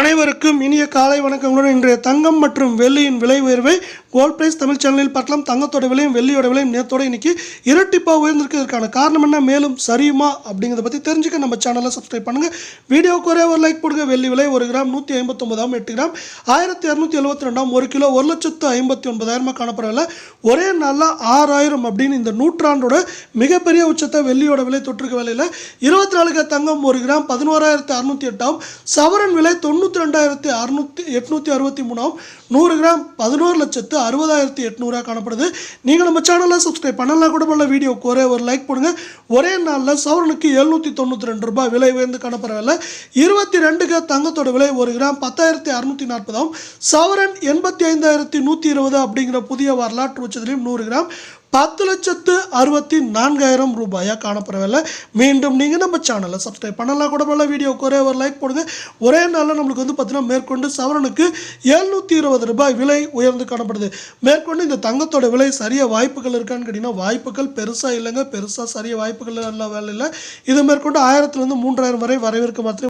அனைவருக்கும் இனிய காலை வணக்கங்களுடன் இன்றைய தங்கம் மற்றும் வெள்ளியின் விலை உயர்வை கோல்ட் பிரைஸ் தமிழ் சேனலில் பார்க்கலாம். தங்கத்தோட விலையும் வெள்ளியோட விலையும் நேரத்தோட இன்னைக்கு இரட்டிப்பாக உயர்ந்திருக்கிறதுக்கான காரணம் என்ன, மேலும் சரியுமா அப்படிங்கிறத பற்றி தெரிஞ்சுக்க நம்ம சேனலை சப்ஸ்கிரைப் பண்ணுங்கள். வீடியோக்கு ஒரே ஒரு லைக் போடுங்க. வெள்ளி விலை 1 கிராம் 159 8 கிராம் 1272 1 கிலோ 1,59,000 காணப்படவில்லை. ஒரே நாளில் 6000 அப்படின்னு இந்த நூற்றாண்டோட மிகப்பெரிய உச்சத்தை வெள்ளியோட விலை தொற்றுக்க வேலையில் 24 தங்கம் 1 கிராம் 11,608 சவரன் விலை 92,863 100 கிராம் 11,60,800 காணப்படுது. நீங்கள் நம்ம சேனலை சப்ஸ்கிரைப் பண்ணலாம் கூட பண்ணல. வீடியோக்கு ஒரே ஒரு லைக் போடுங்க. ஒரே நாளில் சவரனுக்கு 792 ரூபாய் விலை உயர்ந்து காணப்படவில்லை. 22 தங்கத்தோட விலை 1 கிராம் 10,640 சவரன் 85,120 அப்படிங்கிற புதிய வரலாற்று உச்சத்திலையும் 100 கிராம் 10,64,000 ரூபாயா காணப்படவில்லை. மீண்டும் நீங்கள் நம்ம சேனலை சப்ஸ்கிரைப் பண்ணலாம் கூட பண்ணல. வீடியோக்கு ஒரே ஒரு லைக் போடுங்க. ஒரே நாளில் நம்மளுக்கு பார்த்தீங்கன்னா மேற்கொண்டு சவரனுக்கு 720 ரூபாய் விலை உயர்ந்து காணப்படுது. மேற்கொண்டு இந்த தங்கத்தோட விலை சரிய வாய்ப்புகள் இருக்கான்னு கேட்டிங்கன்னா வாய்ப்புகள் பெருசாக இல்லைங்க. பெருசாக சரிய வாய்ப்புகள் நல்ல வேலை இல்லை. இது மேற்கொண்டு 1000 to 3000 வரை வரவேற்க மாத்திரம்